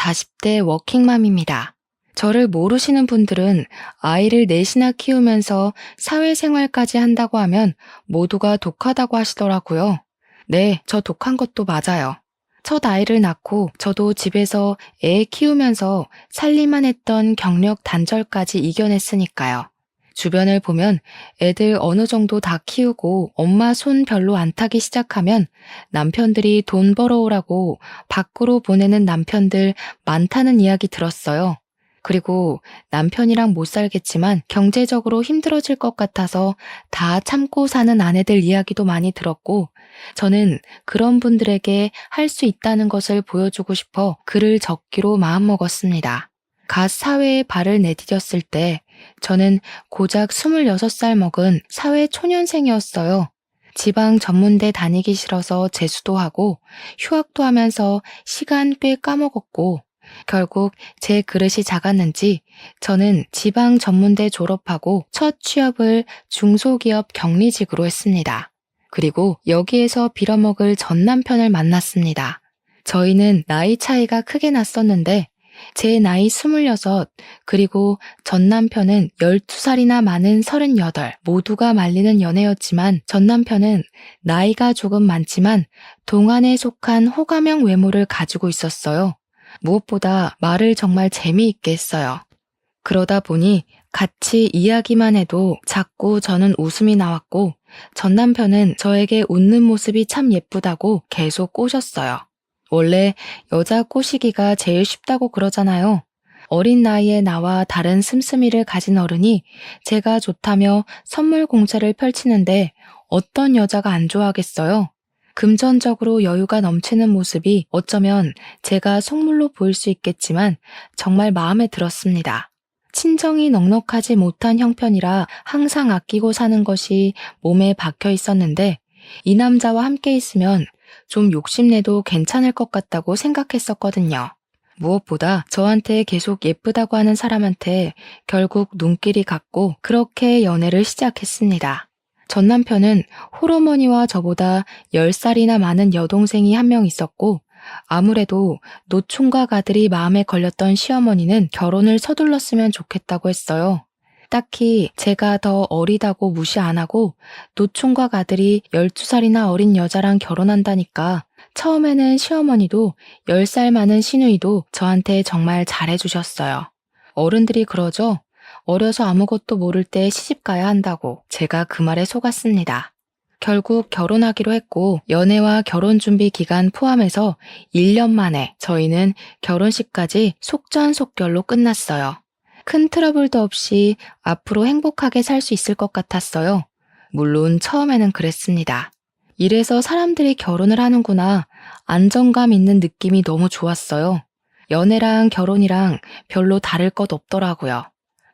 40대 워킹맘입니다. 저를 모르시는 분들은 아이를 넷이나 키우면서 사회생활까지 한다고 하면 모두가 독하다고 하시더라고요. 네, 저 독한 것도 맞아요. 첫 아이를 낳고 저도 집에서 애 키우면서 살림만 했던 경력 단절까지 이겨냈으니까요. 주변을 보면 애들 어느 정도 다 키우고 엄마 손 별로 안 타기 시작하면 남편들이 돈 벌어오라고 밖으로 보내는 남편들 많다는 이야기 들었어요. 그리고 남편이랑 못 살겠지만 경제적으로 힘들어질 것 같아서 다 참고 사는 아내들 이야기도 많이 들었고, 저는 그런 분들에게 할 수 있다는 것을 보여주고 싶어 글을 적기로 마음먹었습니다. 갓 사회에 발을 내디뎠을 때 저는 고작 26살 먹은 사회 초년생이었어요. 지방 전문대 다니기 싫어서 재수도 하고 휴학도 하면서 시간 꽤 까먹었고, 결국 제 그릇이 작았는지 저는 지방 전문대 졸업하고 첫 취업을 중소기업 경리직으로 했습니다. 그리고 여기에서 빌어먹을 전 남편을 만났습니다. 저희는 나이 차이가 크게 났었는데 제 나이 26, 그리고 전 남편은 12살이나 많은 38, 모두가 말리는 연애였지만 전 남편은 나이가 조금 많지만 동안에 속한 호감형 외모를 가지고 있었어요. 무엇보다 말을 정말 재미있게 했어요. 그러다 보니 같이 이야기만 해도 자꾸 저는 웃음이 나왔고 전 남편은 저에게 웃는 모습이 참 예쁘다고 계속 꼬셨어요. 원래 여자 꼬시기가 제일 쉽다고 그러잖아요. 어린 나이에 나와 다른 씀씀이를 가진 어른이 제가 좋다며 선물 공세를 펼치는데 어떤 여자가 안 좋아하겠어요? 금전적으로 여유가 넘치는 모습이 어쩌면 제가 속물로 보일 수 있겠지만 정말 마음에 들었습니다. 친정이 넉넉하지 못한 형편이라 항상 아끼고 사는 것이 몸에 박혀 있었는데 이 남자와 함께 있으면 좀 욕심내도 괜찮을 것 같다고 생각했었거든요. 무엇보다 저한테 계속 예쁘다고 하는 사람한테 결국 눈길이 갔고 그렇게 연애를 시작했습니다. 전 남편은 홀어머니와 저보다 10살이나 많은 여동생이 한 명 있었고 아무래도 노총각 아들이 마음에 걸렸던 시어머니는 결혼을 서둘렀으면 좋겠다고 했어요. 딱히 제가 더 어리다고 무시 안 하고 노총각 아들이 12살이나 어린 여자랑 결혼한다니까 처음에는 시어머니도 10살 많은 시누이도 저한테 정말 잘해주셨어요. 어른들이 그러죠. 어려서 아무것도 모를 때 시집가야 한다고. 제가 그 말에 속았습니다. 결국 결혼하기로 했고 연애와 결혼 준비 기간 포함해서 1년 만에 저희는 결혼식까지 속전속결로 끝났어요. 큰 트러블도 없이 앞으로 행복하게 살 수 있을 것 같았어요. 물론 처음에는 그랬습니다. 이래서 사람들이 결혼을 하는구나. 안정감 있는 느낌이 너무 좋았어요. 연애랑 결혼이랑 별로 다를 것 없더라고요.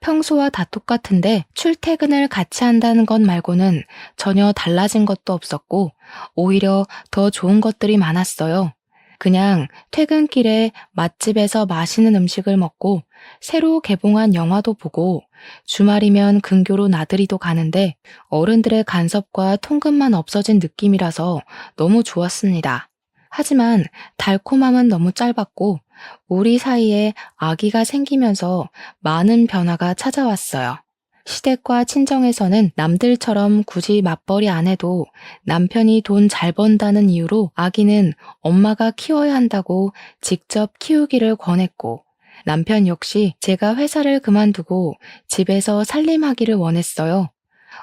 평소와 다 똑같은데 출퇴근을 같이 한다는 것 말고는 전혀 달라진 것도 없었고 오히려 더 좋은 것들이 많았어요. 그냥 퇴근길에 맛집에서 맛있는 음식을 먹고 새로 개봉한 영화도 보고 주말이면 근교로 나들이도 가는데 어른들의 간섭과 통금만 없어진 느낌이라서 너무 좋았습니다. 하지만 달콤함은 너무 짧았고 우리 사이에 아기가 생기면서 많은 변화가 찾아왔어요. 시댁과 친정에서는 남들처럼 굳이 맞벌이 안 해도 남편이 돈 잘 번다는 이유로 아기는 엄마가 키워야 한다고 직접 키우기를 권했고 남편 역시 제가 회사를 그만두고 집에서 살림하기를 원했어요.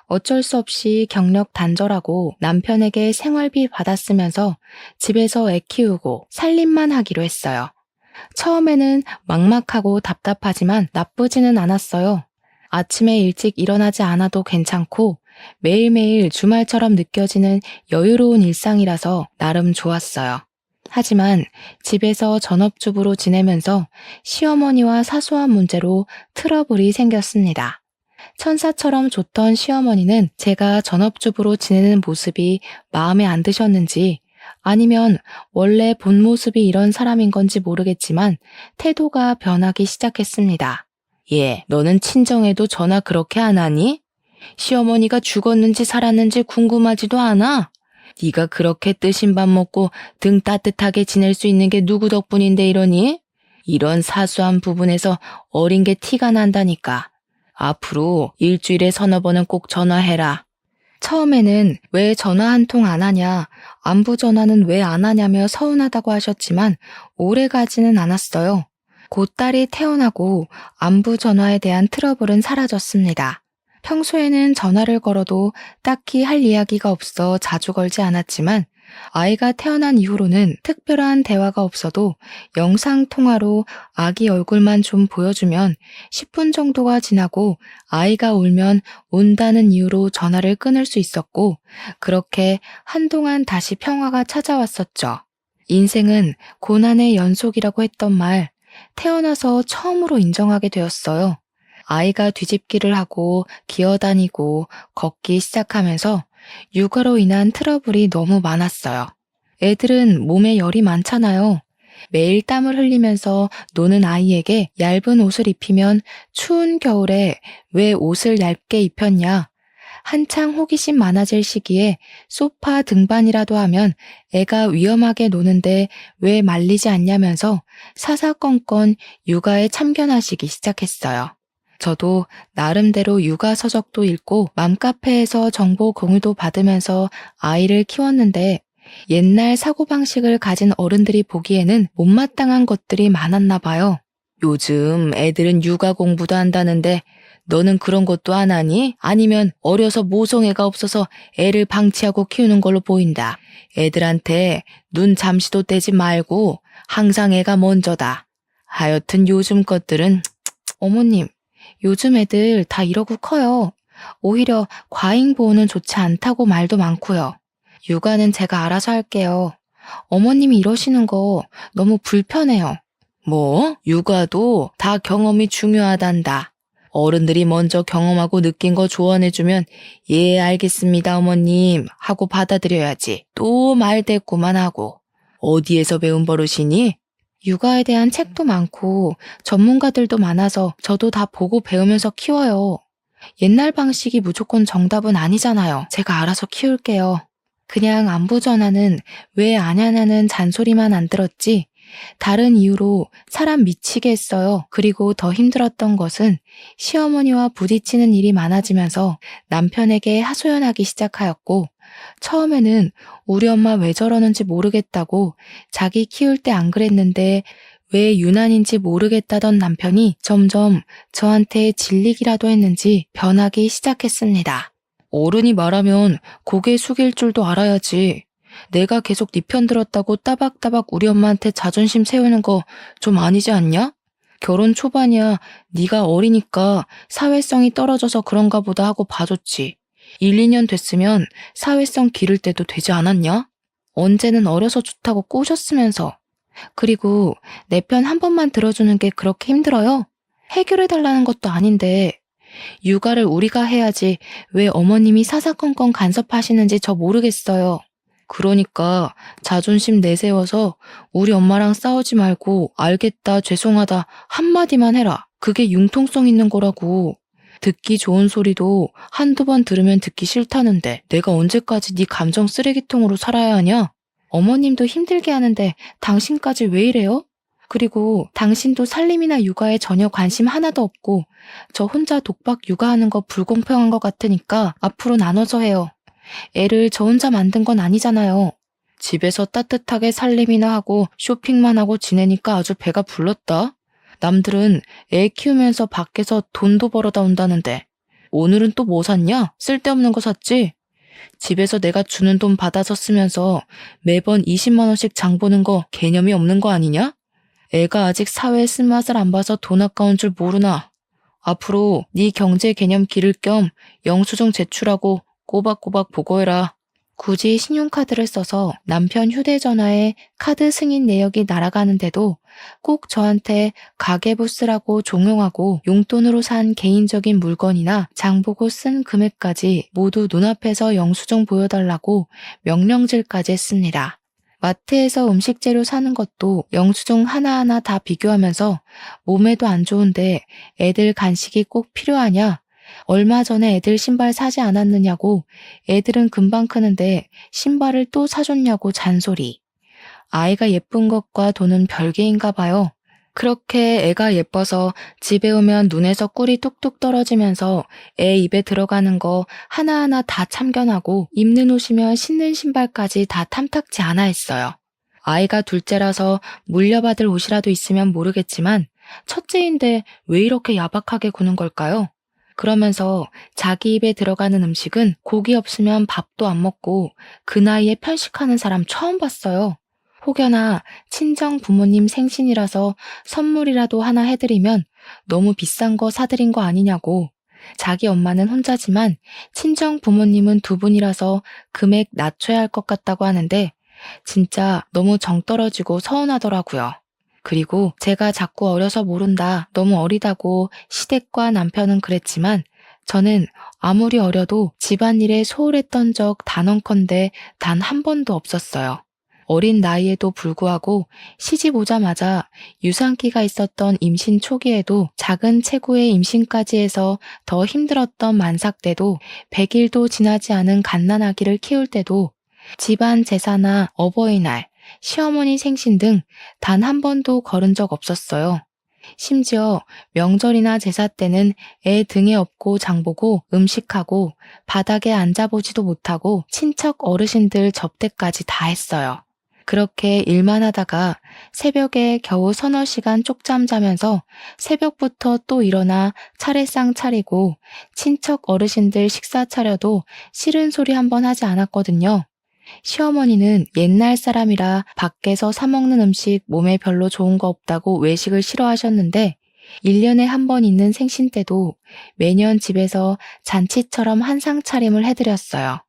어쩔 수 없이 경력 단절하고 남편에게 생활비 받았으면서 집에서 애 키우고 살림만 하기로 했어요. 처음에는 막막하고 답답하지만 나쁘지는 않았어요. 아침에 일찍 일어나지 않아도 괜찮고 매일매일 주말처럼 느껴지는 여유로운 일상이라서 나름 좋았어요. 하지만 집에서 전업주부로 지내면서 시어머니와 사소한 문제로 트러블이 생겼습니다. 천사처럼 좋던 시어머니는 제가 전업주부로 지내는 모습이 마음에 안 드셨는지 아니면 원래 본 모습이 이런 사람인 건지 모르겠지만 태도가 변하기 시작했습니다. 예, 너는 친정에도 전화 그렇게 안 하니? 시어머니가 죽었는지 살았는지 궁금하지도 않아? 네가 그렇게 뜨신 밥 먹고 등 따뜻하게 지낼 수 있는 게 누구 덕분인데 이러니? 이런 사소한 부분에서 어린 게 티가 난다니까. 앞으로 일주일에 서너 번은 꼭 전화해라. 처음에는 왜 전화 한 통 안 하냐, 안부 전화는 왜 안 하냐며 서운하다고 하셨지만 오래 가지는 않았어요. 곧 딸이 태어나고 안부 전화에 대한 트러블은 사라졌습니다. 평소에는 전화를 걸어도 딱히 할 이야기가 없어 자주 걸지 않았지만 아이가 태어난 이후로는 특별한 대화가 없어도 영상통화로 아기 얼굴만 좀 보여주면 10분 정도가 지나고 아이가 울면 운다는 이유로 전화를 끊을 수 있었고 그렇게 한동안 다시 평화가 찾아왔었죠. 인생은 고난의 연속이라고 했던 말, 태어나서 처음으로 인정하게 되었어요. 아이가 뒤집기를 하고 기어다니고 걷기 시작하면서 육아로 인한 트러블이 너무 많았어요. 애들은 몸에 열이 많잖아요. 매일 땀을 흘리면서 노는 아이에게 얇은 옷을 입히면 추운 겨울에 왜 옷을 얇게 입혔냐? 한창 호기심 많아질 시기에 소파 등반이라도 하면 애가 위험하게 노는데 왜 말리지 않냐면서 사사건건 육아에 참견하시기 시작했어요. 저도 나름대로 육아 서적도 읽고 맘카페에서 정보 공유도 받으면서 아이를 키웠는데 옛날 사고방식을 가진 어른들이 보기에는 못마땅한 것들이 많았나 봐요. 요즘 애들은 육아 공부도 한다는데 너는 그런 것도 안 하니? 아니면 어려서 모성애가 없어서 애를 방치하고 키우는 걸로 보인다. 애들한테 눈 잠시도 떼지 말고 항상 애가 먼저다. 하여튼 요즘 것들은 어머님, 요즘 애들 다 이러고 커요. 오히려 과잉 보호는 좋지 않다고 말도 많고요. 육아는 제가 알아서 할게요. 어머님이 이러시는 거 너무 불편해요. 뭐? 육아도 다 경험이 중요하단다. 어른들이 먼저 경험하고 느낀 거 조언해주면 예 알겠습니다 어머님 하고 받아들여야지. 또 말대꾸만 하고. 어디에서 배운 버릇이니? 육아에 대한 책도 많고 전문가들도 많아서 저도 다 보고 배우면서 키워요. 옛날 방식이 무조건 정답은 아니잖아요. 제가 알아서 키울게요. 그냥 안부 전화는 왜 안 하냐는 잔소리만 안 들었지 다른 이유로 사람 미치게 했어요. 그리고 더 힘들었던 것은 시어머니와 부딪히는 일이 많아지면서 남편에게 하소연하기 시작하였고 처음에는 우리 엄마 왜 저러는지 모르겠다고 자기 키울 때 안 그랬는데 왜 유난인지 모르겠다던 남편이 점점 저한테 질리기라도 했는지 변하기 시작했습니다. 어른이 말하면 고개 숙일 줄도 알아야지. 내가 계속 네 편 들었다고 따박따박 우리 엄마한테 자존심 세우는 거 좀 아니지 않냐? 결혼 초반이야. 네가 어리니까 사회성이 떨어져서 그런가 보다 하고 봐줬지. 1, 2년 됐으면 사회성 기를 때도 되지 않았냐? 언제는 어려서 좋다고 꼬셨으면서. 그리고 내 편 한 번만 들어주는 게 그렇게 힘들어요? 해결해달라는 것도 아닌데 육아를 우리가 해야지 왜 어머님이 사사건건 간섭하시는지 저 모르겠어요. 그러니까 자존심 내세워서 우리 엄마랑 싸우지 말고 알겠다, 죄송하다 한마디만 해라. 그게 융통성 있는 거라고. 듣기 좋은 소리도 한두 번 들으면 듣기 싫다는데 내가 언제까지 네 감정 쓰레기통으로 살아야 하냐? 어머님도 힘들게 하는데 당신까지 왜 이래요? 그리고 당신도 살림이나 육아에 전혀 관심 하나도 없고 저 혼자 독박 육아하는 거 불공평한 것 같으니까 앞으로 나눠서 해요. 애를 저 혼자 만든 건 아니잖아요. 집에서 따뜻하게 살림이나 하고 쇼핑만 하고 지내니까 아주 배가 불렀다. 남들은 애 키우면서 밖에서 돈도 벌어다 온다는데 오늘은 또 뭐 샀냐? 쓸데없는 거 샀지? 집에서 내가 주는 돈 받아서 쓰면서 매번 20만 원씩 장 보는 거 개념이 없는 거 아니냐? 애가 아직 사회의 쓴맛을 안 봐서 돈 아까운 줄 모르나? 앞으로 네 경제 개념 기를 겸 영수증 제출하고 꼬박꼬박 보고해라. 굳이 신용카드를 써서 남편 휴대전화에 카드 승인 내역이 날아가는데도 꼭 저한테 가계부 쓰라고 종용하고 용돈으로 산 개인적인 물건이나 장보고 쓴 금액까지 모두 눈앞에서 영수증 보여달라고 명령질까지 했습니다. 마트에서 음식 재료 사는 것도 영수증 하나하나 다 비교하면서 몸에도 안 좋은데 애들 간식이 꼭 필요하냐? 얼마 전에 애들 신발 사지 않았느냐고 애들은 금방 크는데 신발을 또 사줬냐고 잔소리. 아이가 예쁜 것과 돈은 별개인가 봐요. 그렇게 애가 예뻐서 집에 오면 눈에서 꿀이 뚝뚝 떨어지면서 애 입에 들어가는 거 하나하나 다 참견하고 입는 옷이면 신는 신발까지 다 탐탁지 않아 했어요. 아이가 둘째라서 물려받을 옷이라도 있으면 모르겠지만 첫째인데 왜 이렇게 야박하게 구는 걸까요? 그러면서 자기 입에 들어가는 음식은 고기 없으면 밥도 안 먹고 그 나이에 편식하는 사람 처음 봤어요. 혹여나 친정 부모님 생신이라서 선물이라도 하나 해드리면 너무 비싼 거 사드린 거 아니냐고. 자기 엄마는 혼자지만 친정 부모님은 두 분이라서 금액 낮춰야 할 것 같다고 하는데 진짜 너무 정 떨어지고 서운하더라고요. 그리고 제가 자꾸 어려서 모른다, 너무 어리다고 시댁과 남편은 그랬지만 저는 아무리 어려도 집안일에 소홀했던 적 단언컨대 단 한 번도 없었어요. 어린 나이에도 불구하고 시집 오자마자 유산기가 있었던 임신 초기에도 작은 체구의 임신까지 해서 더 힘들었던 만삭 때도 100일도 지나지 않은 갓난아기를 키울 때도 집안 제사나 어버이날, 시어머니 생신 등 단 한 번도 거른 적 없었어요. 심지어 명절이나 제사 때는 애 등에 업고 장보고 음식하고 바닥에 앉아보지도 못하고 친척 어르신들 접대까지 다 했어요. 그렇게 일만 하다가 새벽에 겨우 서너 시간 쪽잠 자면서 새벽부터 또 일어나 차례상 차리고 친척 어르신들 식사 차려도 싫은 소리 한 번 하지 않았거든요. 시어머니는 옛날 사람이라 밖에서 사 먹는 음식 몸에 별로 좋은 거 없다고 외식을 싫어하셨는데 1년에 한 번 있는 생신 때도 매년 집에서 잔치처럼 한상 차림을 해드렸어요.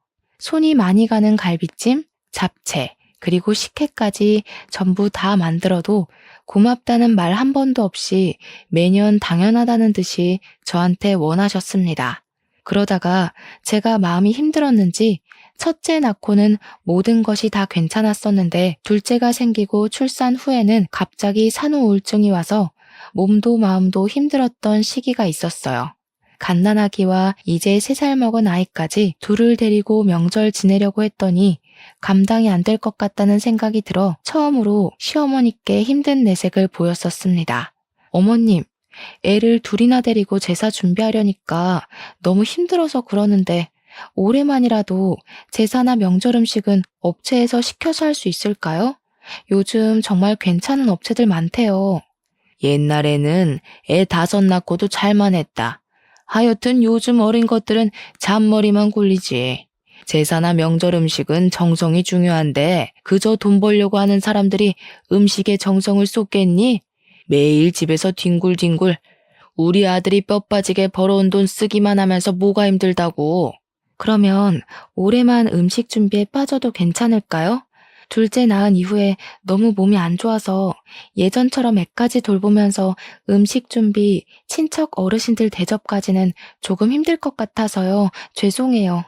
손이 많이 가는 갈비찜, 잡채, 그리고 식혜까지 전부 다 만들어도 고맙다는 말 한 번도 없이 매년 당연하다는 듯이 저한테 원하셨습니다. 그러다가 제가 마음이 힘들었는지 첫째 낳고는 모든 것이 다 괜찮았었는데 둘째가 생기고 출산 후에는 갑자기 산후 우울증이 와서 몸도 마음도 힘들었던 시기가 있었어요. 갓난아기와 이제 3살 먹은 아이까지 둘을 데리고 명절 지내려고 했더니 감당이 안 될 것 같다는 생각이 들어 처음으로 시어머니께 힘든 내색을 보였었습니다. 어머님, 애를 둘이나 데리고 제사 준비하려니까 너무 힘들어서 그러는데 올해만이라도 제사나 명절 음식은 업체에서 시켜서 할 수 있을까요? 요즘 정말 괜찮은 업체들 많대요. 옛날에는 애 5 낳고도 잘만 했다. 하여튼 요즘 어린 것들은 잔머리만 굴리지. 제사나 명절 음식은 정성이 중요한데 그저 돈 벌려고 하는 사람들이 음식에 정성을 쏟겠니? 매일 집에서 뒹굴뒹굴 우리 아들이 뼈 빠지게 벌어온 돈 쓰기만 하면서 뭐가 힘들다고. 그러면 올해만 음식 준비에 빠져도 괜찮을까요? 둘째 낳은 이후에 너무 몸이 안 좋아서 예전처럼 애까지 돌보면서 음식 준비, 친척 어르신들 대접까지는 조금 힘들 것 같아서요. 죄송해요.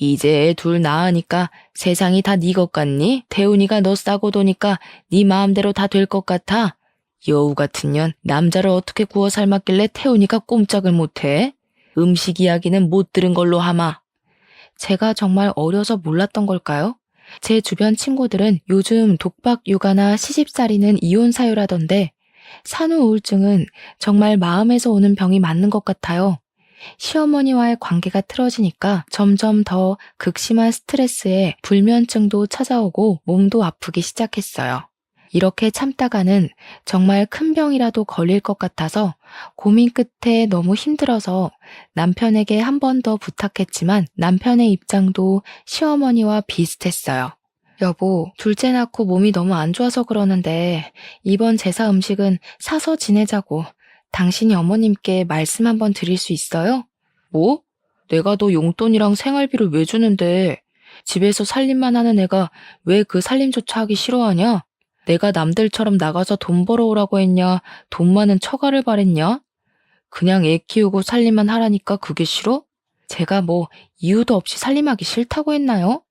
이제 애 둘 낳으니까 세상이 다 네 것 같니? 태훈이가 너 싸고 도니까 네 마음대로 다 될 것 같아? 여우 같은 년, 남자를 어떻게 구워 삶았길래 태훈이가 꼼짝을 못해? 음식 이야기는 못 들은 걸로 하마. 제가 정말 어려서 몰랐던 걸까요? 제 주변 친구들은 요즘 독박 육아나 시집살이는 이혼 사유라던데 산후 우울증은 정말 마음에서 오는 병이 맞는 것 같아요. 시어머니와의 관계가 틀어지니까 점점 더 극심한 스트레스에 불면증도 찾아오고 몸도 아프기 시작했어요. 이렇게 참다가는 정말 큰 병이라도 걸릴 것 같아서 고민 끝에 너무 힘들어서 남편에게 한 번 더 부탁했지만 남편의 입장도 시어머니와 비슷했어요. 여보, 둘째 낳고 몸이 너무 안 좋아서 그러는데 이번 제사 음식은 사서 지내자고 당신이 어머님께 말씀 한번 드릴 수 있어요? 뭐? 내가 너 용돈이랑 생활비를 왜 주는데 집에서 살림만 하는 애가 왜 그 살림조차 하기 싫어하냐? 내가 남들처럼 나가서 돈 벌어오라고 했냐? 돈 많은 처가를 바랬냐? 그냥 애 키우고 살림만 하라니까 그게 싫어? 제가 뭐 이유도 없이 살림하기 싫다고 했나요?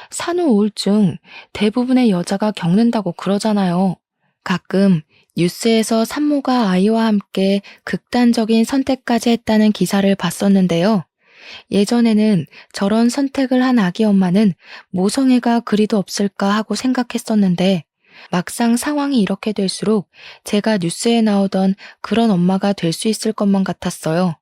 산후 우울증 대부분의 여자가 겪는다고 그러잖아요. 가끔 뉴스에서 산모가 아이와 함께 극단적인 선택까지 했다는 기사를 봤었는데요. 예전에는 저런 선택을 한 아기 엄마는 모성애가 그리도 없을까 하고 생각했었는데 막상 상황이 이렇게 될수록 제가 뉴스에 나오던 그런 엄마가 될 수 있을 것만 같았어요.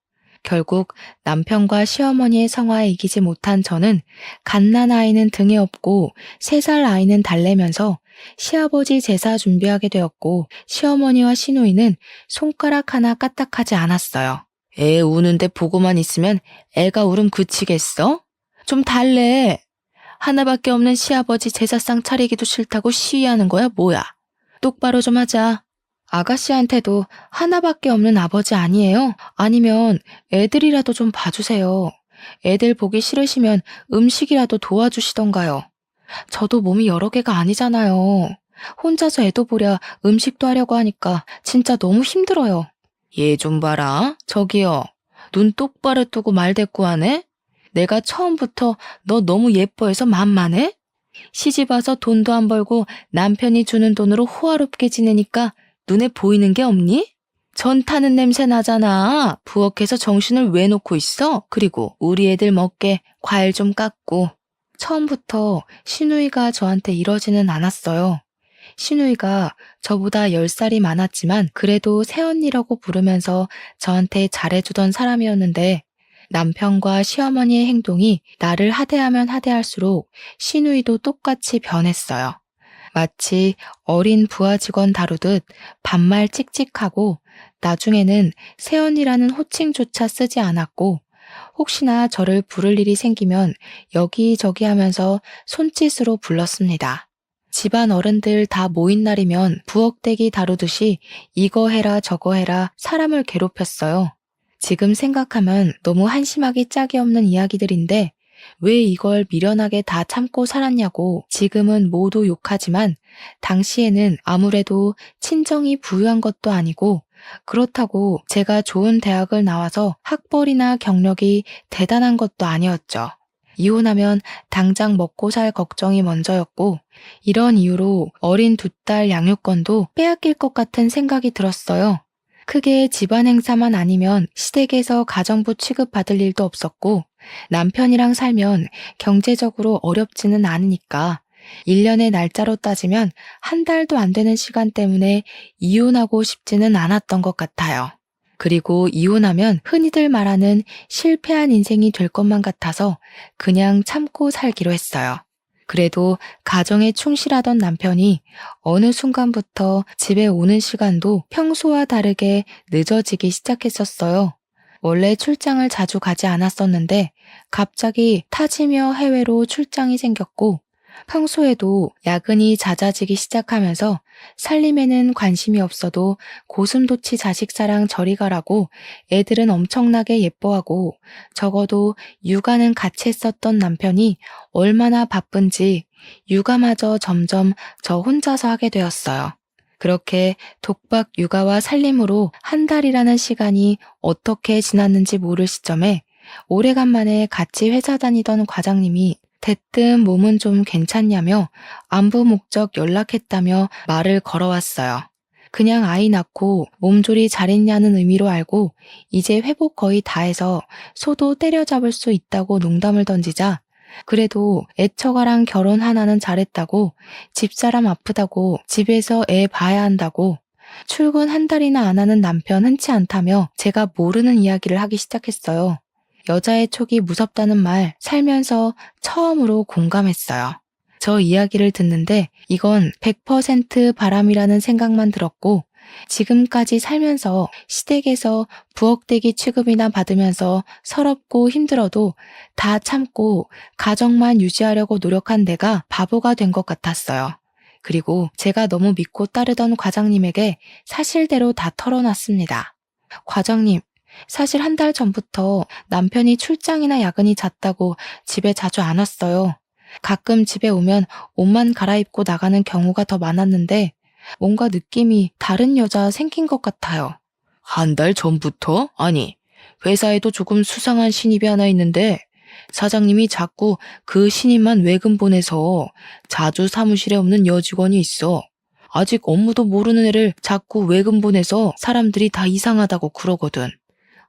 결국 남편과 시어머니의 성화에 이기지 못한 저는 갓난 아이는 등에 업고 3살 아이는 달래면서 시아버지 제사 준비하게 되었고 시어머니와 시누이는 손가락 하나 까딱하지 않았어요. 애 우는데 보고만 있으면 애가 울음 그치겠어? 좀 달래. 하나밖에 없는 시아버지 제사상 차리기도 싫다고 시위하는 거야 뭐야? 똑바로 좀 하자. 아가씨한테도 하나밖에 없는 아버지 아니에요? 아니면 애들이라도 좀 봐주세요. 애들 보기 싫으시면 음식이라도 도와주시던가요. 저도 몸이 여러 개가 아니잖아요. 혼자서 애도 보랴 음식도 하려고 하니까 진짜 너무 힘들어요. 얘 좀 봐라. 저기요. 눈 똑바로 뜨고 말 대꾸하네? 내가 처음부터 너 너무 예뻐해서 만만해? 시집 와서 돈도 안 벌고 남편이 주는 돈으로 호화롭게 지내니까 눈에 보이는 게 없니? 전 타는 냄새 나잖아. 부엌에서 정신을 왜 놓고 있어? 그리고 우리 애들 먹게 과일 좀 깎고. 처음부터 시누이가 저한테 이러지는 않았어요. 시누이가 저보다 10살이 많았지만 그래도 새언니라고 부르면서 저한테 잘해주던 사람이었는데 남편과 시어머니의 행동이 나를 하대하면 하대할수록 시누이도 똑같이 변했어요. 마치 어린 부하 직원 다루듯 반말 찍찍하고 나중에는 새언니라는 호칭조차 쓰지 않았고 혹시나 저를 부를 일이 생기면 여기저기 하면서 손짓으로 불렀습니다. 집안 어른들 다 모인 날이면 부엌대기 다루듯이 이거 해라 저거 해라 사람을 괴롭혔어요. 지금 생각하면 너무 한심하기 짝이 없는 이야기들인데 왜 이걸 미련하게 다 참고 살았냐고 지금은 모두 욕하지만 당시에는 아무래도 친정이 부유한 것도 아니고 그렇다고 제가 좋은 대학을 나와서 학벌이나 경력이 대단한 것도 아니었죠. 이혼하면 당장 먹고 살 걱정이 먼저였고 이런 이유로 어린 2딸 양육권도 빼앗길 것 같은 생각이 들었어요. 크게 집안 행사만 아니면 시댁에서 가정부 취급받을 일도 없었고 남편이랑 살면 경제적으로 어렵지는 않으니까 1년의 날짜로 따지면 1달도 안 되는 시간 때문에 이혼하고 싶지는 않았던 것 같아요. 그리고 이혼하면 흔히들 말하는 실패한 인생이 될 것만 같아서 그냥 참고 살기로 했어요. 그래도 가정에 충실하던 남편이 어느 순간부터 집에 오는 시간도 평소와 다르게 늦어지기 시작했었어요. 원래 출장을 자주 가지 않았었는데 갑자기 타지며 해외로 출장이 생겼고 평소에도 야근이 잦아지기 시작하면서 살림에는 관심이 없어도 고슴도치 자식 사랑 저리 가라고 애들은 엄청나게 예뻐하고 적어도 육아는 같이 했었던 남편이 얼마나 바쁜지 육아마저 점점 저 혼자서 하게 되었어요. 그렇게 독박 육아와 살림으로 1달이라는 시간이 어떻게 지났는지 모를 시점에 오래간만에 같이 회사 다니던 과장님이 대뜸 몸은 좀 괜찮냐며 안부 목적 연락했다며 말을 걸어왔어요. 그냥 아이 낳고 몸조리 잘했냐는 의미로 알고 이제 회복 거의 다 해서 소도 때려잡을 수 있다고 농담을 던지자 그래도 애처가랑 결혼 하나는 잘했다고 집사람 아프다고 집에서 애 봐야 한다고 출근 1달이나 안 하는 남편 흔치 않다며 제가 모르는 이야기를 하기 시작했어요. 여자의 촉이 무섭다는 말 살면서 처음으로 공감했어요. 저 이야기를 듣는데 이건 100% 바람이라는 생각만 들었고 지금까지 살면서 시댁에서 부엌대기 취급이나 받으면서 서럽고 힘들어도 다 참고 가정만 유지하려고 노력한 내가 바보가 된 것 같았어요. 그리고 제가 너무 믿고 따르던 과장님에게 사실대로 다 털어놨습니다. 과장님, 사실 1달 전부터 남편이 출장이나 야근이 잦다고 집에 자주 안 왔어요. 가끔 집에 오면 옷만 갈아입고 나가는 경우가 더 많았는데 뭔가 느낌이 다른 여자 생긴 것 같아요. 1달 전부터? 아니, 회사에도 조금 수상한 신입이 하나 있는데 사장님이 자꾸 그 신입만 외근 보내서 자주 사무실에 없는 여직원이 있어. 아직 업무도 모르는 애를 자꾸 외근 보내서 사람들이 다 이상하다고 그러거든.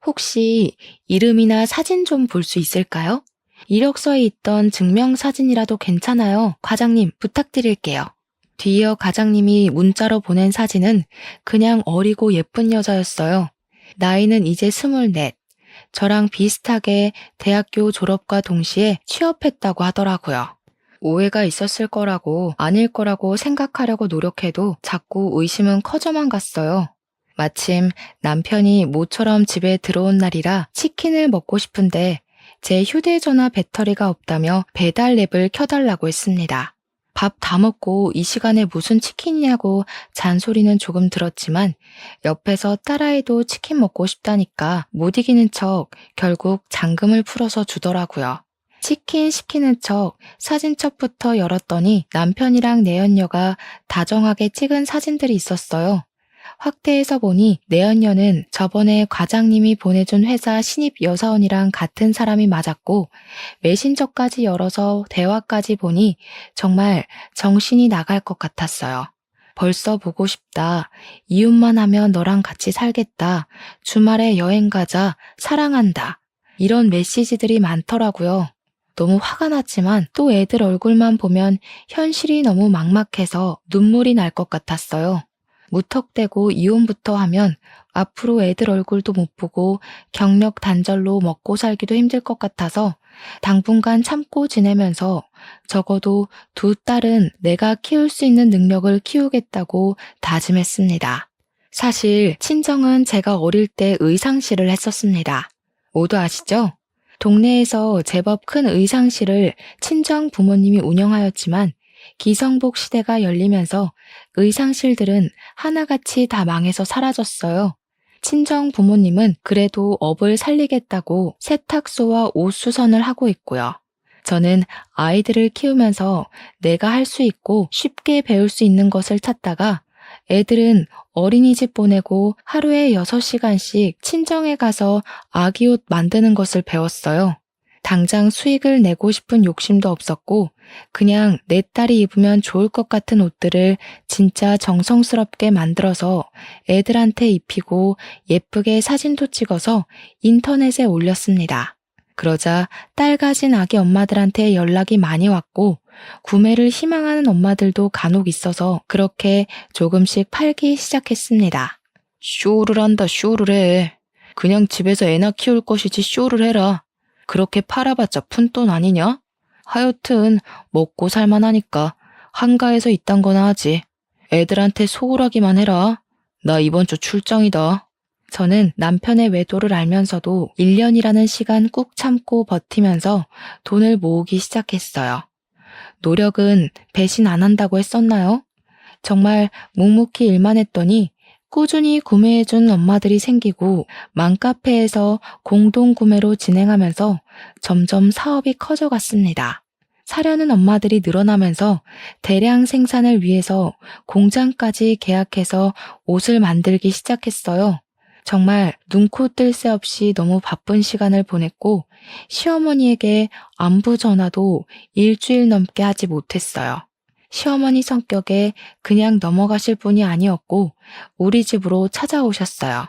혹시 이름이나 사진 좀 볼 수 있을까요? 이력서에 있던 증명사진이라도 괜찮아요. 과장님, 부탁드릴게요. 뒤이어 과장님이 문자로 보낸 사진은 그냥 어리고 예쁜 여자였어요. 나이는 이제 24. 저랑 비슷하게 대학교 졸업과 동시에 취업했다고 하더라고요. 오해가 있었을 거라고 아닐 거라고 생각하려고 노력해도 자꾸 의심은 커져만 갔어요. 마침 남편이 모처럼 집에 들어온 날이라 치킨을 먹고 싶은데 제 휴대전화 배터리가 없다며 배달 앱을 켜달라고 했습니다. 밥 다 먹고 이 시간에 무슨 치킨이냐고 잔소리는 조금 들었지만 옆에서 딸아이도 치킨 먹고 싶다니까 못 이기는 척 결국 잔금을 풀어서 주더라고요. 치킨 시키는 척 사진첩부터 열었더니 남편이랑 내연녀가 다정하게 찍은 사진들이 있었어요. 확대해서 보니 내연녀는 저번에 과장님이 보내준 회사 신입 여사원이랑 같은 사람이 맞았고 메신저까지 열어서 대화까지 보니 정말 정신이 나갈 것 같았어요. 벌써 보고 싶다. 이웃만 하면 너랑 같이 살겠다. 주말에 여행 가자. 사랑한다. 이런 메시지들이 많더라고요. 너무 화가 났지만 또 애들 얼굴만 보면 현실이 너무 막막해서 눈물이 날 것 같았어요. 무턱대고 이혼부터 하면 앞으로 애들 얼굴도 못 보고 경력 단절로 먹고 살기도 힘들 것 같아서 당분간 참고 지내면서 적어도 두 딸은 내가 키울 수 있는 능력을 키우겠다고 다짐했습니다. 사실 친정은 제가 어릴 때 의상실을 했었습니다. 모두 아시죠? 동네에서 제법 큰 의상실을 친정 부모님이 운영하였지만 기성복 시대가 열리면서 의상실들은 하나같이 다 망해서 사라졌어요. 친정 부모님은 그래도 업을 살리겠다고 세탁소와 옷수선을 하고 있고요. 저는 아이들을 키우면서 내가 할 수 있고 쉽게 배울 수 있는 것을 찾다가 애들은 어린이집 보내고 하루에 6시간씩 친정에 가서 아기 옷 만드는 것을 배웠어요. 당장 수익을 내고 싶은 욕심도 없었고 그냥 내 딸이 입으면 좋을 것 같은 옷들을 진짜 정성스럽게 만들어서 애들한테 입히고 예쁘게 사진도 찍어서 인터넷에 올렸습니다. 그러자 딸 가진 아기 엄마들한테 연락이 많이 왔고 구매를 희망하는 엄마들도 간혹 있어서 그렇게 조금씩 팔기 시작했습니다. 쇼를 한다, 쇼를 해. 그냥 집에서 애나 키울 것이지 쇼를 해라. 그렇게 팔아봤자 푼돈 아니냐? 하여튼 먹고 살만하니까 한가해서 이딴 거나 하지. 애들한테 소홀하기만 해라. 나 이번 주 출장이다. 저는 남편의 외도를 알면서도 1년이라는 시간 꾹 참고 버티면서 돈을 모으기 시작했어요. 노력은 배신 안 한다고 했었나요? 정말 묵묵히 일만 했더니 꾸준히 구매해준 엄마들이 생기고 맘카페에서 공동 구매로 진행하면서 점점 사업이 커져갔습니다. 사려는 엄마들이 늘어나면서 대량 생산을 위해서 공장까지 계약해서 옷을 만들기 시작했어요. 정말 눈코 뜰 새 없이 너무 바쁜 시간을 보냈고 시어머니에게 안부 전화도 일주일 넘게 하지 못했어요. 시어머니 성격에 그냥 넘어가실 분이 아니었고 우리 집으로 찾아오셨어요.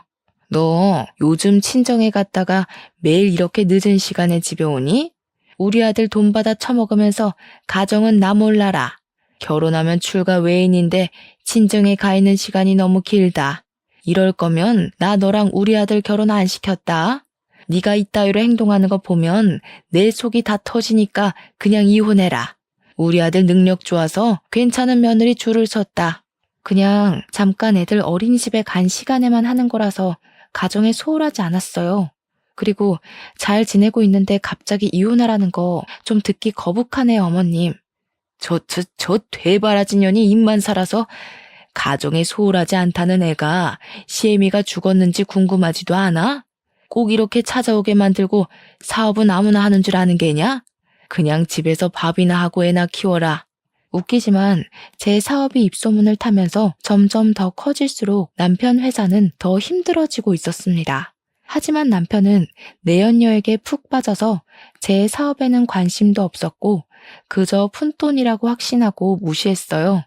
너 요즘 친정에 갔다가 매일 이렇게 늦은 시간에 집에 오니? 우리 아들 돈 받아 처먹으면서 가정은 나 몰라라. 결혼하면 출가 외인인데 친정에 가 있는 시간이 너무 길다. 이럴 거면 나 너랑 우리 아들 결혼 안 시켰다. 네가 이따위로 행동하는 거 보면 내 속이 다 터지니까 그냥 이혼해라. 우리 아들 능력 좋아서 괜찮은 며느리 줄을 섰다. 그냥 잠깐 애들 어린이집에 간 시간에만 하는 거라서 가정에 소홀하지 않았어요. 그리고 잘 지내고 있는데 갑자기 이혼하라는 거 좀 듣기 거북하네요, 어머님. 저 되바라진 년이 입만 살아서 가정에 소홀하지 않다는 애가 시애미가 죽었는지 궁금하지도 않아? 꼭 이렇게 찾아오게 만들고 사업은 아무나 하는 줄 아는 게냐? 그냥 집에서 밥이나 하고 애나 키워라. 웃기지만 제 사업이 입소문을 타면서 점점 더 커질수록 남편 회사는 더 힘들어지고 있었습니다. 하지만 남편은 내연녀에게 푹 빠져서 제 사업에는 관심도 없었고 그저 푼돈이라고 확신하고 무시했어요.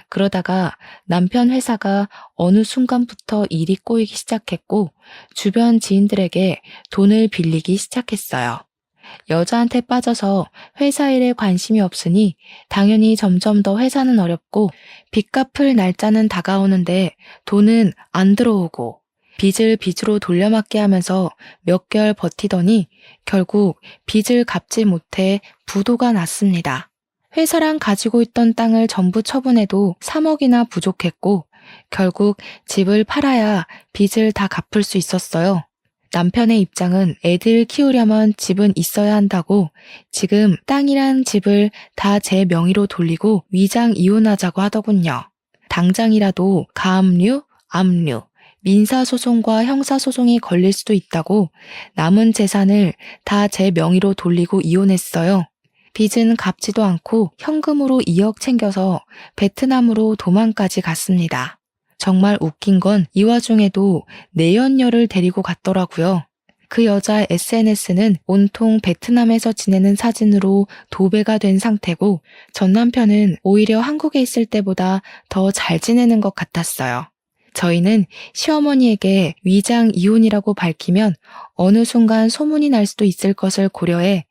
그러다가 남편 회사가 어느 순간부터 일이 꼬이기 시작했고 주변 지인들에게 돈을 빌리기 시작했어요. 여자한테 빠져서 회사 일에 관심이 없으니 당연히 점점 더 회사는 어렵고 빚 갚을 날짜는 다가오는데 돈은 안 들어오고 빚을 빚으로 돌려막기 하면서 몇 개월 버티더니 결국 빚을 갚지 못해 부도가 났습니다. 회사랑 가지고 있던 땅을 전부 처분해도 3억이나 부족했고 결국 집을 팔아야 빚을 다 갚을 수 있었어요. 남편의 입장은 애들 키우려면 집은 있어야 한다고 지금 땅이랑 집을 다 제 명의로 돌리고 위장 이혼하자고 하더군요. 당장이라도 가압류, 압류, 민사소송과 형사소송이 걸릴 수도 있다고 남은 재산을 다 제 명의로 돌리고 이혼했어요. 빚은 갚지도 않고 현금으로 2억 챙겨서 베트남으로 도망까지 갔습니다. 정말 웃긴 건 이 와중에도 내연녀를 데리고 갔더라고요. 그 여자 SNS는 온통 베트남에서 지내는 사진으로 도배가 된 상태고 전 남편은 오히려 한국에 있을 때보다 더 잘 지내는 것 같았어요. 저희는 시어머니에게 위장 이혼이라고 밝히면 어느 순간 소문이 날 수도 있을 것을 고려해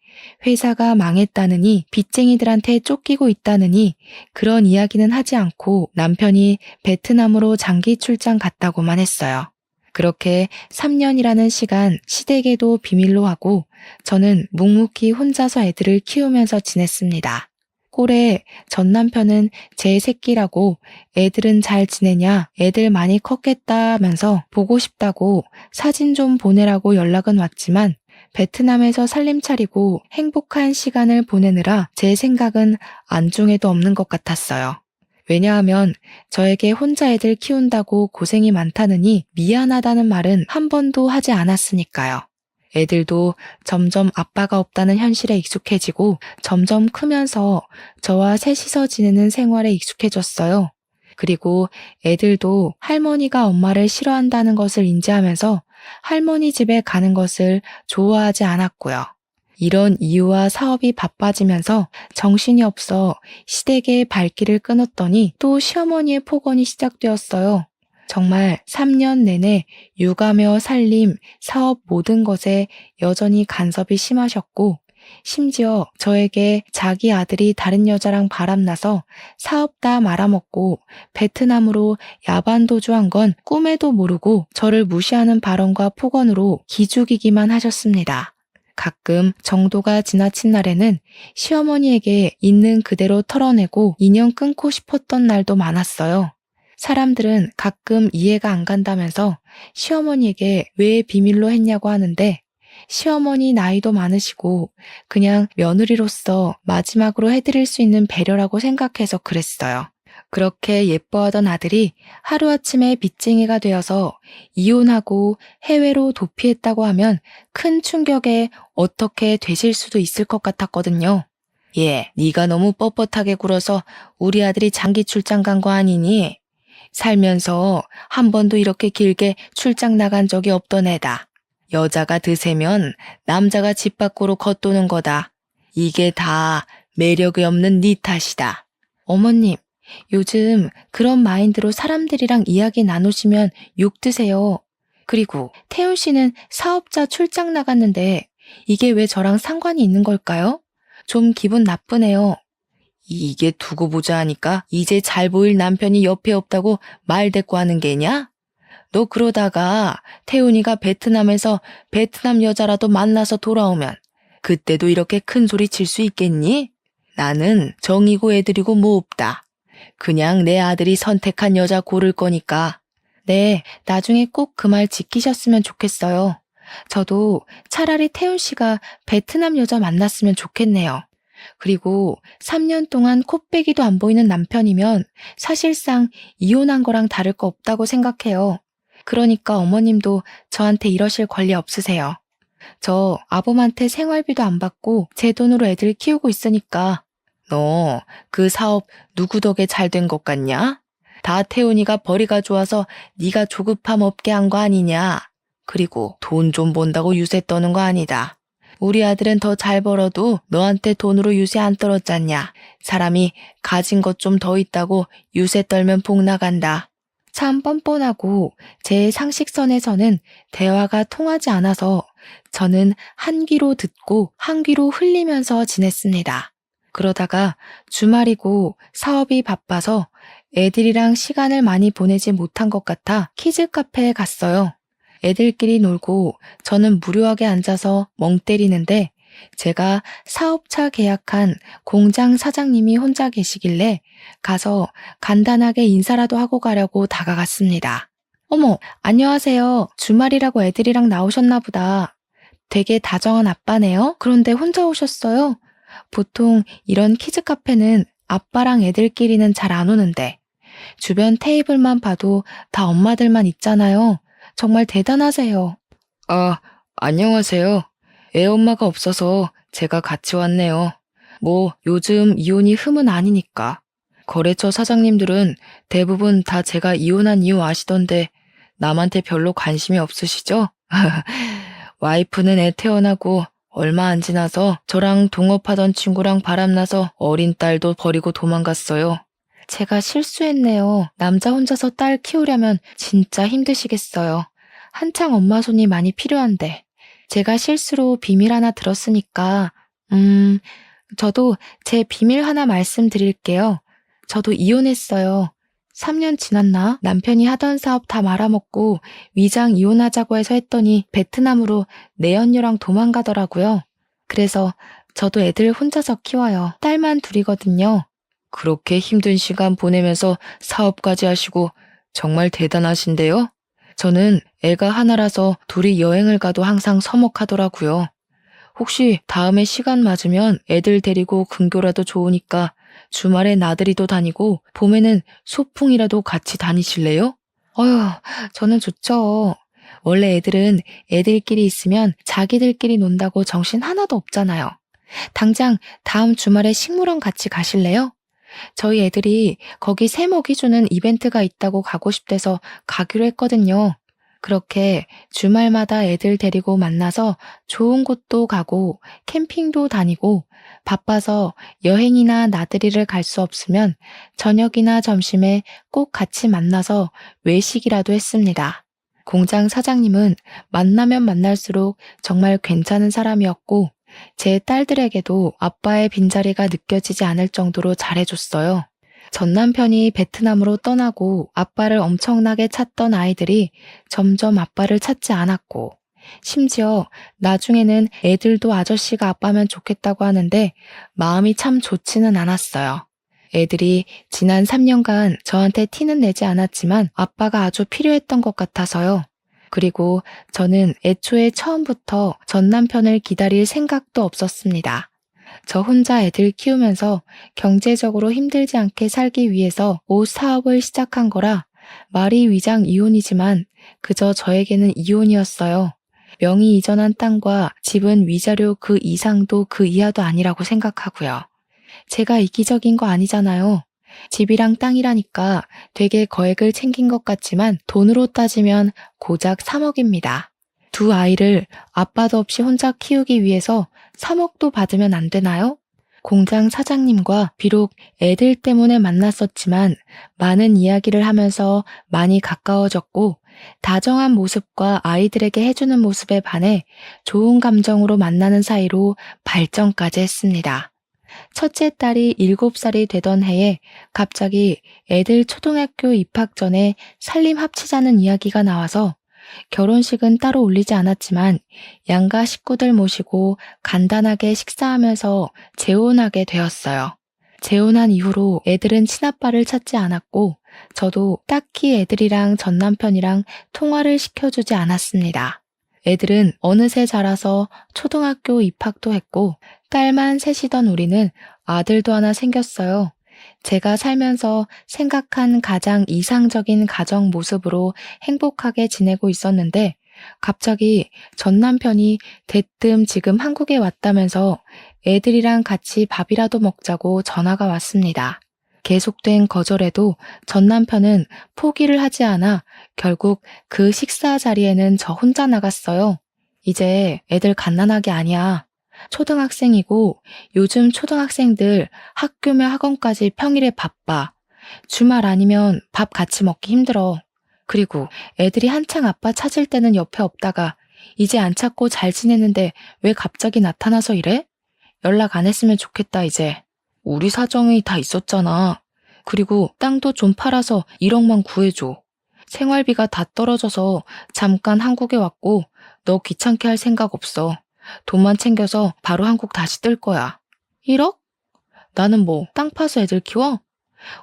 회사가 망했다느니 빚쟁이들한테 쫓기고 있다느니 그런 이야기는 하지 않고 남편이 베트남으로 장기 출장 갔다고만 했어요. 그렇게 3년이라는 시간 시댁에도 비밀로 하고 저는 묵묵히 혼자서 애들을 키우면서 지냈습니다. 꼴에 전 남편은 제 새끼라고 애들은 잘 지내냐, 애들 많이 컸겠다 하면서 보고 싶다고 사진 좀 보내라고 연락은 왔지만 베트남에서 살림 차리고 행복한 시간을 보내느라 제 생각은 안중에도 없는 것 같았어요. 왜냐하면 저에게 혼자 애들 키운다고 고생이 많다느니 미안하다는 말은 한 번도 하지 않았으니까요. 애들도 점점 아빠가 없다는 현실에 익숙해지고 점점 크면서 저와 셋이서 지내는 생활에 익숙해졌어요. 그리고 애들도 할머니가 엄마를 싫어한다는 것을 인지하면서 할머니 집에 가는 것을 좋아하지 않았고요. 이런 이유와 사업이 바빠지면서 정신이 없어 시댁의 발길을 끊었더니 또 시어머니의 폭언이 시작되었어요. 정말 3년 내내 육아며 살림, 사업 모든 것에 여전히 간섭이 심하셨고 심지어 저에게 자기 아들이 다른 여자랑 바람나서 사업 다 말아먹고 베트남으로 야반도주한 건 꿈에도 모르고 저를 무시하는 발언과 폭언으로 기죽이기만 하셨습니다. 가끔 정도가 지나친 날에는 시어머니에게 있는 그대로 털어내고 인연 끊고 싶었던 날도 많았어요. 사람들은 가끔 이해가 안 간다면서 시어머니에게 왜 비밀로 했냐고 하는데 시어머니 나이도 많으시고 그냥 며느리로서 마지막으로 해드릴 수 있는 배려라고 생각해서 그랬어요. 그렇게 예뻐하던 아들이 하루아침에 빚쟁이가 되어서 이혼하고 해외로 도피했다고 하면 큰 충격에 어떻게 되실 수도 있을 것 같았거든요. 네가 너무 뻣뻣하게 굴어서 우리 아들이 장기 출장 간 거 아니니? 살면서 한 번도 이렇게 길게 출장 나간 적이 없던 애다. 여자가 드세면 남자가 집 밖으로 겉도는 거다. 이게 다 매력이 없는 네 탓이다. 어머님, 요즘 그런 마인드로 사람들이랑 이야기 나누시면 욕 드세요. 그리고 태훈 씨는 사업자 출장 나갔는데 이게 왜 저랑 상관이 있는 걸까요? 좀 기분 나쁘네요. 이게 두고 보자 하니까 이제 잘 보일 남편이 옆에 없다고 말 대꾸하는 게냐? 너 그러다가 태훈이가 베트남에서 베트남 여자라도 만나서 돌아오면 그때도 이렇게 큰 소리 칠 수 있겠니? 나는 정이고 애들이고 뭐 없다. 그냥 내 아들이 선택한 여자 고를 거니까. 네, 나중에 꼭 그 말 지키셨으면 좋겠어요. 저도 차라리 태훈 씨가 베트남 여자 만났으면 좋겠네요. 그리고 3년 동안 코빼기도 안 보이는 남편이면 사실상 이혼한 거랑 다를 거 없다고 생각해요. 그러니까 어머님도 저한테 이러실 권리 없으세요. 저 아범한테 생활비도 안 받고 제 돈으로 애들 키우고 있으니까. 너 그 사업 누구 덕에 잘 된 것 같냐? 다 태훈이가 벌이가 좋아서 네가 조급함 없게 한 거 아니냐? 그리고 돈 좀 번다고 유세 떠는 거 아니다. 우리 아들은 더 잘 벌어도 너한테 돈으로 유세 안 떨었잖냐. 사람이 가진 것 좀 더 있다고 유세 떨면 복 나간다. 참 뻔뻔하고 제 상식선에서는 대화가 통하지 않아서 저는 한 귀로 듣고 한 귀로 흘리면서 지냈습니다. 그러다가 주말이고 사업이 바빠서 애들이랑 시간을 많이 보내지 못한 것 같아 키즈 카페에 갔어요. 애들끼리 놀고 저는 무료하게 앉아서 멍 때리는데 제가 사업차 계약한 공장 사장님이 혼자 계시길래 가서 간단하게 인사라도 하고 가려고 다가갔습니다. 어머, 안녕하세요. 주말이라고 애들이랑 나오셨나 보다. 되게 다정한 아빠네요. 그런데 혼자 오셨어요? 보통 이런 키즈 카페는 아빠랑 애들끼리는 잘 안 오는데 주변 테이블만 봐도 다 엄마들만 있잖아요. 정말 대단하세요. 아, 안녕하세요. 애 엄마가 없어서 제가 같이 왔네요. 뭐 요즘 이혼이 흠은 아니니까. 거래처 사장님들은 대부분 다 제가 이혼한 이유 아시던데 남한테 별로 관심이 없으시죠? 와이프는 애 태어나고 얼마 안 지나서 저랑 동업하던 친구랑 바람나서 어린 딸도 버리고 도망갔어요. 제가 실수했네요. 남자 혼자서 딸 키우려면 진짜 힘드시겠어요. 한창 엄마 손이 많이 필요한데. 제가 실수로 비밀 하나 들었으니까, 저도 제 비밀 하나 말씀드릴게요. 저도 이혼했어요. 3년 지났나? 남편이 하던 사업 다 말아먹고 위장 이혼하자고 해서 했더니 베트남으로 내연녀랑 도망가더라고요. 그래서 저도 애들 혼자서 키워요. 딸만 둘이거든요. 그렇게 힘든 시간 보내면서 사업까지 하시고 정말 대단하신데요? 저는 애가 하나라서 둘이 여행을 가도 항상 서먹하더라고요. 혹시 다음에 시간 맞으면 애들 데리고 근교라도 좋으니까 주말에 나들이도 다니고 봄에는 소풍이라도 같이 다니실래요? 어휴, 저는 좋죠. 원래 애들은 애들끼리 있으면 자기들끼리 논다고 정신 하나도 없잖아요. 당장 다음 주말에 식물원 같이 가실래요? 저희 애들이 거기 새 먹이 주는 이벤트가 있다고 가고 싶대서 가기로 했거든요. 그렇게 주말마다 애들 데리고 만나서 좋은 곳도 가고 캠핑도 다니고 바빠서 여행이나 나들이를 갈 수 없으면 저녁이나 점심에 꼭 같이 만나서 외식이라도 했습니다. 공장 사장님은 만나면 만날수록 정말 괜찮은 사람이었고 제 딸들에게도 아빠의 빈자리가 느껴지지 않을 정도로 잘해줬어요. 전 남편이 베트남으로 떠나고 아빠를 엄청나게 찾던 아이들이 점점 아빠를 찾지 않았고, 심지어 나중에는 애들도 아저씨가 아빠면 좋겠다고 하는데 마음이 참 좋지는 않았어요. 애들이 지난 3년간 저한테 티는 내지 않았지만 아빠가 아주 필요했던 것 같아서요. 그리고 저는 애초에 처음부터 전 남편을 기다릴 생각도 없었습니다. 저 혼자 애들 키우면서 경제적으로 힘들지 않게 살기 위해서 옷 사업을 시작한 거라 말이 위장 이혼이지만 그저 저에게는 이혼이었어요. 명의 이전한 땅과 집은 위자료 그 이상도 그 이하도 아니라고 생각하고요. 제가 이기적인 거 아니잖아요. 집이랑 땅이라니까 되게 거액을 챙긴 것 같지만 돈으로 따지면 고작 3억입니다. 두 아이를 아빠도 없이 혼자 키우기 위해서 3억도 받으면 안 되나요? 공장 사장님과 비록 애들 때문에 만났었지만 많은 이야기를 하면서 많이 가까워졌고 다정한 모습과 아이들에게 해주는 모습에 반해 좋은 감정으로 만나는 사이로 발전까지 했습니다. 첫째 딸이 7살이 되던 해에 갑자기 애들 초등학교 입학 전에 살림 합치자는 이야기가 나와서 결혼식은 따로 올리지 않았지만 양가 식구들 모시고 간단하게 식사하면서 재혼하게 되었어요. 재혼한 이후로 애들은 친아빠를 찾지 않았고 저도 딱히 애들이랑 전 남편이랑 통화를 시켜주지 않았습니다. 애들은 어느새 자라서 초등학교 입학도 했고 딸만 셋이던 우리는 아들도 하나 생겼어요. 제가 살면서 생각한 가장 이상적인 가정 모습으로 행복하게 지내고 있었는데 갑자기 전 남편이 대뜸 지금 한국에 왔다면서 애들이랑 같이 밥이라도 먹자고 전화가 왔습니다. 계속된 거절에도 전 남편은 포기를 하지 않아 결국 그 식사 자리에는 저 혼자 나갔어요. 이제 애들 갓난아기 아니야. 초등학생이고 요즘 초등학생들 학교며 학원까지 평일에 바빠. 주말 아니면 밥 같이 먹기 힘들어. 그리고 애들이 한창 아빠 찾을 때는 옆에 없다가 이제 안 찾고 잘 지내는데 왜 갑자기 나타나서 이래? 연락 안 했으면 좋겠다 이제. 우리 사정이 다 있었잖아. 그리고 땅도 좀 팔아서 1억만 구해줘. 생활비가 다 떨어져서 잠깐 한국에 왔고 너 귀찮게 할 생각 없어. 돈만 챙겨서 바로 한국 다시 뜰 거야. 1억? 나는 뭐 땅 파서 애들 키워?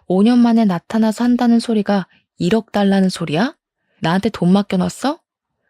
5년 만에 나타나서 한다는 소리가 1억 달라는 소리야? 나한테 돈 맡겨놨어?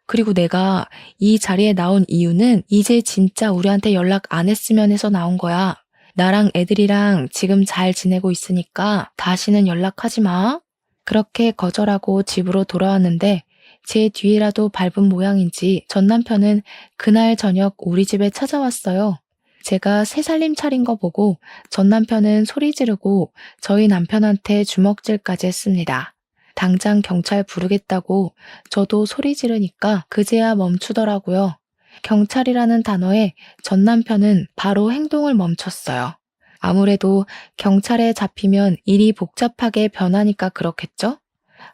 그리고 내가 이 자리에 나온 이유는 이제 진짜 우리한테 연락 안 했으면 해서 나온 거야. 나랑 애들이랑 지금 잘 지내고 있으니까 다시는 연락하지 마. 그렇게 거절하고 집으로 돌아왔는데 제 뒤에라도 밟은 모양인지 전 남편은 그날 저녁 우리 집에 찾아왔어요. 제가 새 살림 차린 거 보고 전 남편은 소리 지르고 저희 남편한테 주먹질까지 했습니다. 당장 경찰 부르겠다고 저도 소리 지르니까 그제야 멈추더라고요. 경찰이라는 단어에 전 남편은 바로 행동을 멈췄어요. 아무래도 경찰에 잡히면 일이 복잡하게 변하니까 그렇겠죠?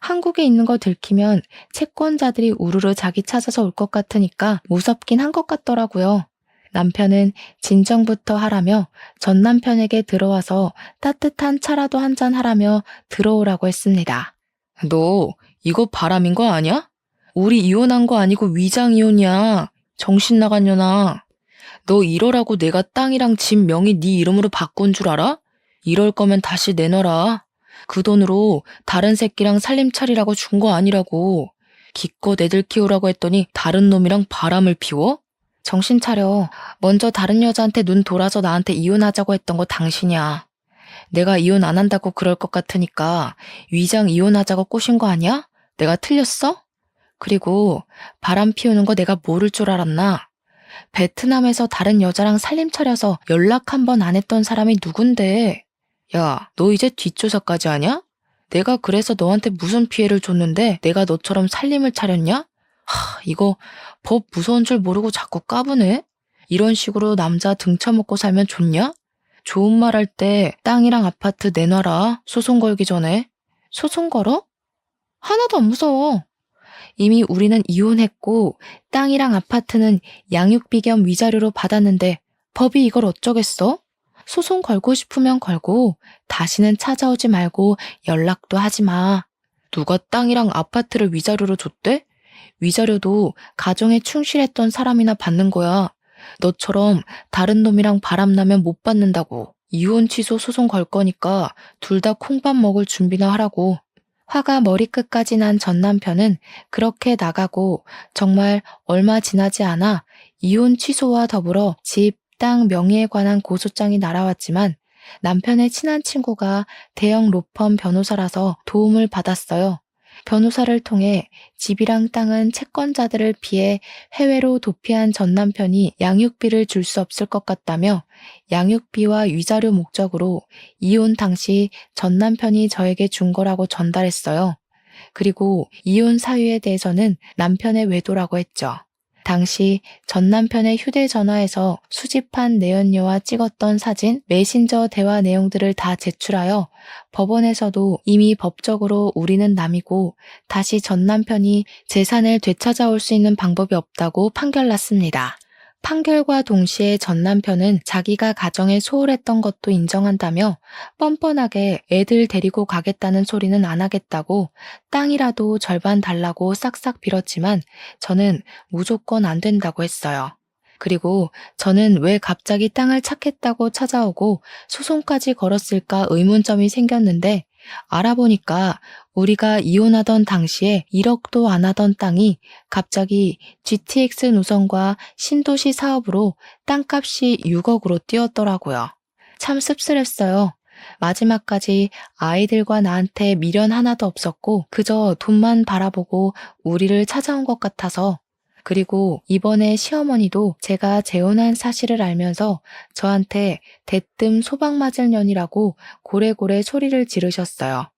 한국에 있는 거 들키면 채권자들이 우르르 자기 찾아서 올 것 같으니까 무섭긴 한 것 같더라고요. 남편은 진정부터 하라며 전 남편에게 들어와서 따뜻한 차라도 한잔 하라며 들어오라고 했습니다. 너 이거 바람인 거 아니야? 우리 이혼한 거 아니고 위장 이혼이야. 정신 나간 년아. 너 이러라고 내가 땅이랑 집 명의 네 이름으로 바꾼 줄 알아? 이럴 거면 다시 내놔라. 그 돈으로 다른 새끼랑 살림 차리라고 준 거 아니라고. 기껏 애들 키우라고 했더니 다른 놈이랑 바람을 피워? 정신 차려. 먼저 다른 여자한테 눈 돌아서 나한테 이혼하자고 했던 거 당신이야. 내가 이혼 안 한다고 그럴 것 같으니까 위장 이혼하자고 꼬신 거 아니야? 내가 틀렸어? 그리고 바람 피우는 거 내가 모를 줄 알았나? 베트남에서 다른 여자랑 살림 차려서 연락 한 번 안 했던 사람이 누군데? 야, 너 이제 뒷조사까지 하냐? 내가 그래서 너한테 무슨 피해를 줬는데 내가 너처럼 살림을 차렸냐? 이거 법 무서운 줄 모르고 자꾸 까부네? 이런 식으로 남자 등쳐먹고 살면 좋냐? 좋은 말 할 때 땅이랑 아파트 내놔라. 소송 걸기 전에. 소송 걸어? 하나도 안 무서워. 이미 우리는 이혼했고 땅이랑 아파트는 양육비 겸 위자료로 받았는데 법이 이걸 어쩌겠어? 소송 걸고 싶으면 걸고 다시는 찾아오지 말고 연락도 하지 마. 누가 땅이랑 아파트를 위자료로 줬대? 위자료도 가정에 충실했던 사람이나 받는 거야. 너처럼 다른 놈이랑 바람나면 못 받는다고. 이혼 취소 소송 걸 거니까 둘 다 콩밥 먹을 준비나 하라고. 화가 머리끝까지 난 전 남편은 그렇게 나가고 정말 얼마 지나지 않아 이혼 취소와 더불어 집, 땅 명의에 관한 고소장이 날아왔지만 남편의 친한 친구가 대형 로펌 변호사라서 도움을 받았어요. 변호사를 통해 집이랑 땅은 채권자들을 피해 해외로 도피한 전 남편이 양육비를 줄 수 없을 것 같다며 양육비와 위자료 목적으로 이혼 당시 전 남편이 저에게 준 거라고 전달했어요. 그리고 이혼 사유에 대해서는 남편의 외도라고 했죠. 당시 전 남편의 휴대전화에서 수집한 내연녀와 찍었던 사진, 메신저 대화 내용들을 다 제출하여 법원에서도 이미 법적으로 우리는 남이고 다시 전 남편이 재산을 되찾아올 수 있는 방법이 없다고 판결났습니다. 판결과 동시에 전 남편은 자기가 가정에 소홀했던 것도 인정한다며 뻔뻔하게 애들 데리고 가겠다는 소리는 안 하겠다고 땅이라도 절반 달라고 싹싹 빌었지만 저는 무조건 안 된다고 했어요. 그리고 저는 왜 갑자기 땅을 찾겠다고 찾아오고 소송까지 걸었을까 의문점이 생겼는데 알아보니까 우리가 이혼하던 당시에 1억도 안 하던 땅이 갑자기 GTX 노선과 신도시 사업으로 땅값이 6억으로 뛰었더라고요. 참 씁쓸했어요. 마지막까지 아이들과 나한테 미련 하나도 없었고 그저 돈만 바라보고 우리를 찾아온 것 같아서. 그리고 이번에 시어머니도 제가 재혼한 사실을 알면서 저한테 대뜸 소방 맞을 년이라고 고래고래 소리를 지르셨어요.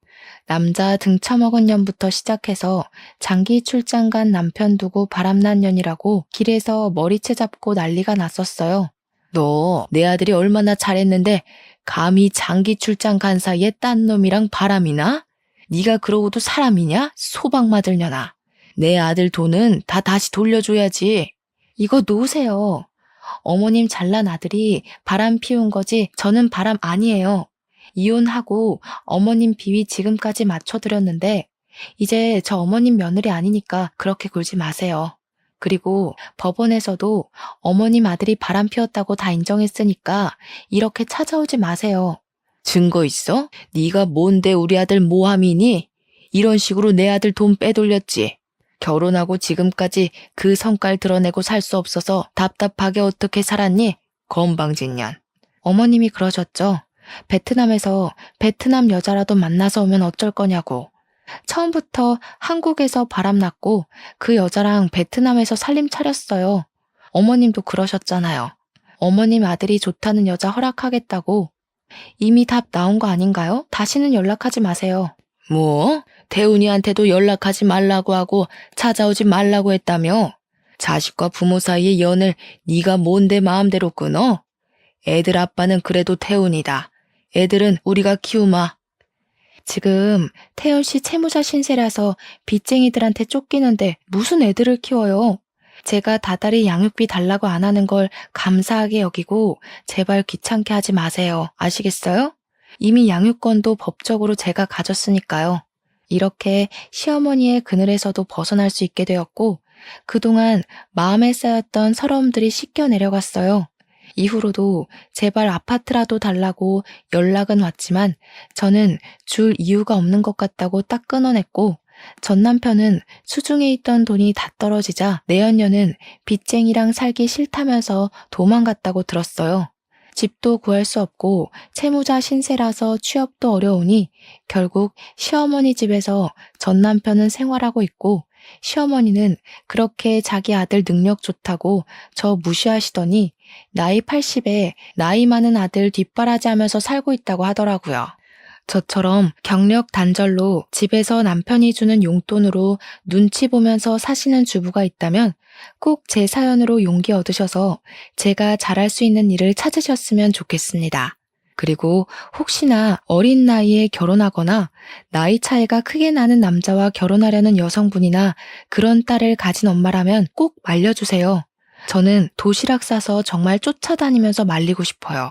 남자 등쳐먹은 년부터 시작해서 장기 출장 간 남편 두고 바람난 년이라고 길에서 머리채 잡고 난리가 났었어요. 너 내 아들이 얼마나 잘했는데 감히 장기 출장 간 사이에 딴 놈이랑 바람이나? 네가 그러고도 사람이냐? 소박 맞을려나. 내 아들 돈은 다 다시 돌려줘야지. 이거 놓으세요. 어머님 잘난 아들이 바람 피운 거지 저는 바람 아니에요. 이혼하고 어머님 비위 지금까지 맞춰드렸는데 이제 저 어머님 며느리 아니니까 그렇게 굴지 마세요. 그리고 법원에서도 어머님 아들이 바람 피웠다고 다 인정했으니까 이렇게 찾아오지 마세요. 증거 있어? 네가 뭔데 우리 아들 모함이니? 이런 식으로 내 아들 돈 빼돌렸지. 결혼하고 지금까지 그 성깔 드러내고 살 수 없어서 답답하게 어떻게 살았니? 건방진년. 어머님이 그러셨죠. 베트남에서 베트남 여자라도 만나서 오면 어쩔 거냐고. 처음부터 한국에서 바람났고 그 여자랑 베트남에서 살림 차렸어요. 어머님도 그러셨잖아요. 어머님 아들이 좋다는 여자 허락하겠다고. 이미 답 나온 거 아닌가요? 다시는 연락하지 마세요. 뭐? 태훈이한테도 연락하지 말라고 하고 찾아오지 말라고 했다며? 자식과 부모 사이의 연을 네가 뭔데 마음대로 끊어? 애들 아빠는 그래도 태훈이다. 애들은 우리가 키우마. 지금 태훈 씨 채무자 신세라서 빚쟁이들한테 쫓기는데 무슨 애들을 키워요? 제가 다달이 양육비 달라고 안 하는 걸 감사하게 여기고 제발 귀찮게 하지 마세요. 아시겠어요? 이미 양육권도 법적으로 제가 가졌으니까요. 이렇게 시어머니의 그늘에서도 벗어날 수 있게 되었고 그동안 마음에 쌓였던 서러움들이 씻겨 내려갔어요. 이후로도 제발 아파트라도 달라고 연락은 왔지만 저는 줄 이유가 없는 것 같다고 딱 끊어냈고 전 남편은 수중에 있던 돈이 다 떨어지자 내연녀는 빚쟁이랑 살기 싫다면서 도망갔다고 들었어요. 집도 구할 수 없고 채무자 신세라서 취업도 어려우니 결국 시어머니 집에서 전 남편은 생활하고 있고 시어머니는 그렇게 자기 아들 능력 좋다고 저 무시하시더니 나이 80에 나이 많은 아들 뒷바라지하면서 살고 있다고 하더라고요. 저처럼 경력 단절로 집에서 남편이 주는 용돈으로 눈치 보면서 사시는 주부가 있다면 꼭 제 사연으로 용기 얻으셔서 제가 잘할 수 있는 일을 찾으셨으면 좋겠습니다. 그리고 혹시나 어린 나이에 결혼하거나 나이 차이가 크게 나는 남자와 결혼하려는 여성분이나 그런 딸을 가진 엄마라면 꼭 말려주세요. 저는 도시락 싸서 정말 쫓아다니면서 말리고 싶어요.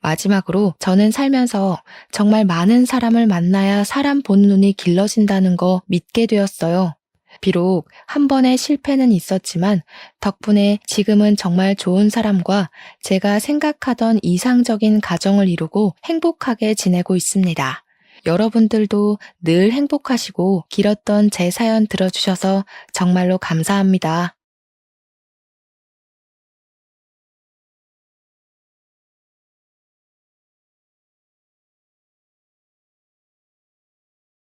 마지막으로 저는 살면서 정말 많은 사람을 만나야 사람 보는 눈이 길러진다는 거 믿게 되었어요. 비록 한 번의 실패는 있었지만 덕분에 지금은 정말 좋은 사람과 제가 생각하던 이상적인 가정을 이루고 행복하게 지내고 있습니다. 여러분들도 늘 행복하시고 길었던 제 사연 들어주셔서 정말로 감사합니다.